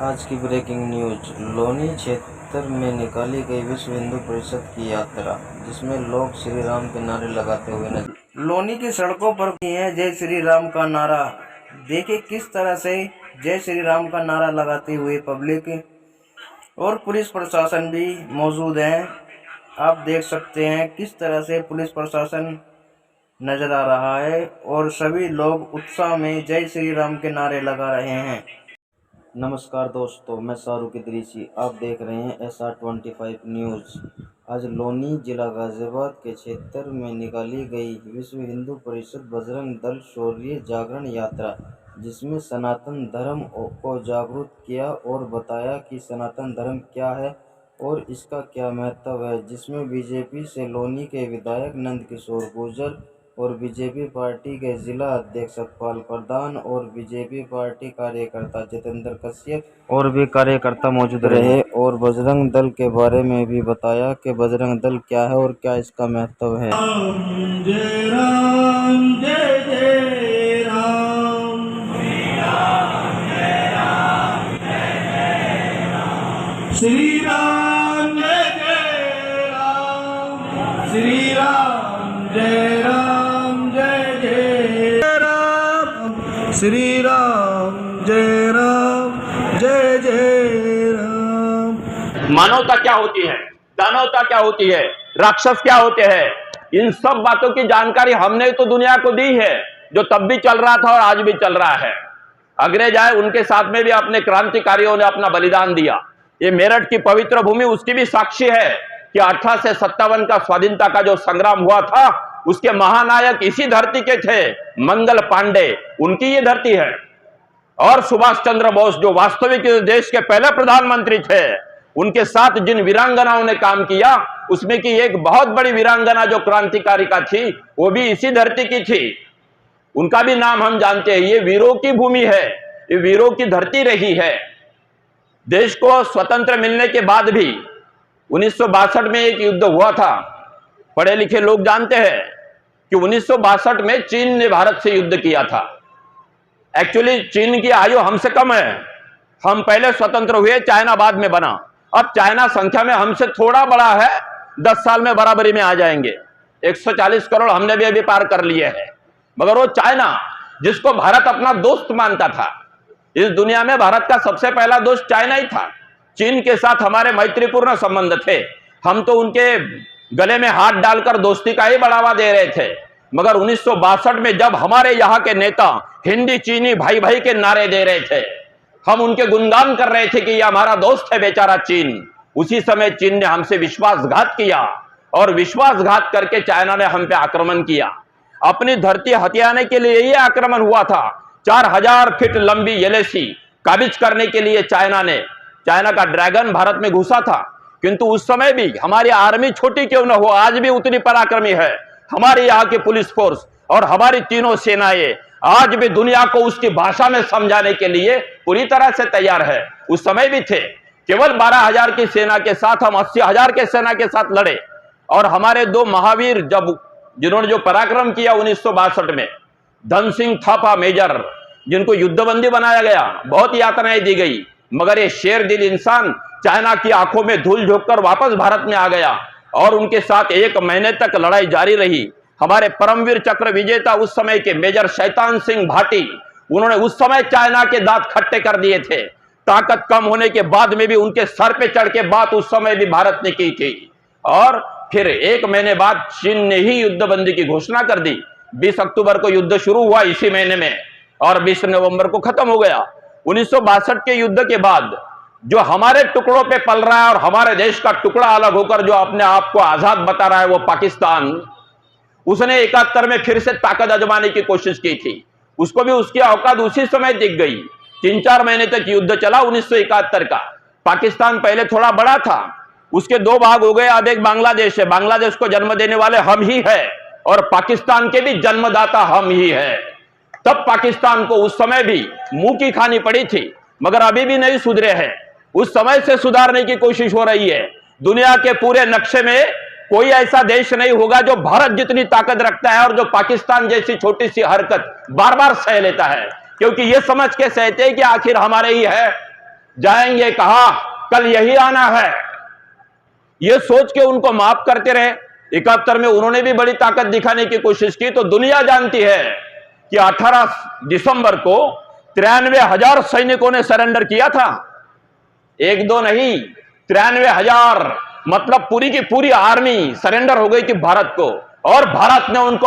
आज की breaking news. Loni क्षेत्र में निकाली गई विश्व हिंदू परिषद की यात्रा, जिसमें लोग श्री राम के नारे लगाते हुए नजर। लोनी की सड़कों पर है जय श्री राम का नारा। देखिए किस तरह से जय श्री राम का नारा लगाते हुए पब्लिक और पुलिस प्रशासन भी मौजूद है। आप देख सकते हैं किस तरह से पुलिस प्रशासन नजर आ रहा है और सभी लोग उत्साह में जय श्री राम के नारे लगा रहे हैं। नमस्कार दोस्तों, मैं शाहरुख इदरीसी। आप देख रहे हैं SR25 न्यूज़। आज लोनी जिला गाजियाबाद के क्षेत्र में निकाली गई विश्व हिंदू परिषद बजरंग दल शौर्य जागरण यात्रा, जिसमें सनातन धर्म को जागरूक किया और बताया कि सनातन धर्म क्या है और इसका क्या महत्व है। जिसमें बीजेपी से लोनी के विधायक नंदकिशोर गुर्जर और बीजेपी पार्टी के जिला अध्यक्ष सतपाल प्रधान और बीजेपी पार्टी कार्यकर्ता जितेंद्र कश्यप और भी कार्यकर्ता मौजूद रहे और बजरंग दल के बारे में भी बताया कि बजरंग दल क्या है और क्या इसका महत्व है। जय राम जय जय राम, श्री राम जय जय राम, श्री राम जय राम जय जय राम, श्री राम जय राम जय जय राम। मानवता क्या होती है, दानवता क्या होती है, राक्षस क्या होते हैं, इन सब बातों की जानकारी हमने तो दुनिया को दी है, जो तब भी चल रहा था और आज भी चल रहा है। अंग्रेज आए, उनके साथ में भी अपने क्रांतिकारियों ने अपना बलिदान दिया। ये मेरठ की पवित्र भूमि उसकी भी साक्षी है कि 18 से 57 का स्वाधीनता का जो संग्राम हुआ था, उसके महानायक इसी धरती के थे, मंगल पांडे, उनकी ये धरती है। और सुभाष चंद्र बोस जो वास्तविक देश के पहले प्रधानमंत्री थे, उनके साथ जिन वीरांगनाओं ने काम किया, उसमें की एक बहुत बड़ी वीरांगना जो क्रांतिकारिका थी, वो भी इसी धरती की थी। उनका भी नाम हम जानते हैं। ये वीरों की भूमि है, ये वीरों की धरती रही है। देश को स्वतंत्र मिलने के बाद भी 1962 में एक युद्ध हुआ था। पढ़े लिखे लोग जानते हैं कि 1962 में चीन ने भारत से युद्ध किया था। एक्चुअली चीन की आयु हमसे कम है, हम पहले स्वतंत्र हुए, चाइना बाद में बना। अब चाइना संख्या में हमसे थोड़ा बड़ा है, 10 साल में बराबरी में आ जाएंगे। 140 करोड़ हमने भी अभी पार कर लिए हैं। मगर वो चाइना जिसको भारत अपना दोस्त मानता था, इस दुनिया में भारत का सबसे पहला दोस्त चाइना ही था। चीन के साथ हमारे मैत्रीपूर्ण संबंध थे, हम तो उनके गले में हाथ डालकर दोस्ती का ही बढ़ावा दे रहे थे। मगर 1962 में जब हमारे यहाँ के नेता हिंदी चीनी भाई भाई के नारे दे रहे थे, हम उनके गुणगान कर रहे थे कि ये हमारा दोस्त है बेचारा चीन, उसी समय चीन ने हमसे विश्वासघात किया और विश्वासघात करके चाइना ने हम पे आक्रमण किया। अपनी धरती हथियाने के लिए ये आक्रमण हुआ था। 4000 फीट लंबी LAC काबिज करने के लिए चाइना का ड्रैगन भारत में घुसा था। किंतु उस समय भी हमारी आर्मी छोटी क्यों न हो, आज भी उतनी पराक्रमी है। हमारे यहाँ की पुलिस फोर्स और हमारी तीनों सेनाएं आज भी दुनिया को उसकी भाषा में समझाने के लिए पूरी तरह से तैयार है। उस समय भी थे। केवल 12,000 की सेना के साथ हम 80,000 के सेना के साथ लड़े। और हमारे दो महावीर जिन्होंने जो पराक्रम किया 1962 में, धन सिंह थापा मेजर, जिनको युद्धबंदी बनाया गया, बहुत यातनाएं दी गई, मगर ये शेर दिल इंसान चाइना की आंखों में धूल झोंककर वापस भारत में आ गया और उनके साथ 1 महीने तक लड़ाई जारी रही। हमारे परमवीर चक्र विजेता उस समय के मेजर शैतान सिंह भाटी, उन्होंने उस समय चाइना के दांत खट्टे कर दिए थे। ताकत कम होने के बाद में भी उनके सर पे चढ़ के बात उस समय भी भारत ने की थी। और फिर 1 महीने बाद चीन ने ही युद्धबंदी की घोषणा कर दी। 20 अक्टूबर को युद्ध शुरू हुआ इसी महीने में और 20 नवंबर को खत्म हो गया। 1962 के युद्ध के बाद जो हमारे टुकड़ों पे पल रहा है और हमारे देश का टुकड़ा अलग होकर जो अपने आप को आजाद बता रहा है, वो पाकिस्तान, उसने 71 में फिर से ताकत आजमाने की कोशिश की थी। उसको भी उसकी औकात उसी समय दिख गई। 3-4 महीने तक युद्ध चला 1971 का। पाकिस्तान पहले थोड़ा बड़ा था, उसके 2 भाग हो गए। अब एक बांग्लादेश है, बांग्लादेश को जन्म देने वाले हम ही है और पाकिस्तान के भी जन्मदाता हम ही है। तब पाकिस्तान को उस समय भी मुंह की खानी पड़ी थी, मगर अभी भी नहीं सुधरे हैं। उस समय से सुधारने की कोशिश हो रही है। दुनिया के पूरे नक्शे में कोई ऐसा देश नहीं होगा जो भारत जितनी ताकत रखता है और जो पाकिस्तान जैसी छोटी सी हरकत बार बार सह लेता है, क्योंकि ये समझ के सहते हैं कि आखिर हमारे ही है। जाएंगे, कहा कल यही आना है, ये सोच के उनको माफ करते रहे। 71 में उन्होंने भी बड़ी ताकत दिखाने की कोशिश की। तो दुनिया जानती है कि 18 दिसंबर को 93,000 सैनिकों ने सरेंडर किया था। एक दो नहीं, 93,000, मतलब पूरी की पूरी आर्मी सरेंडर हो गई थी भारत को, और भारत ने उनको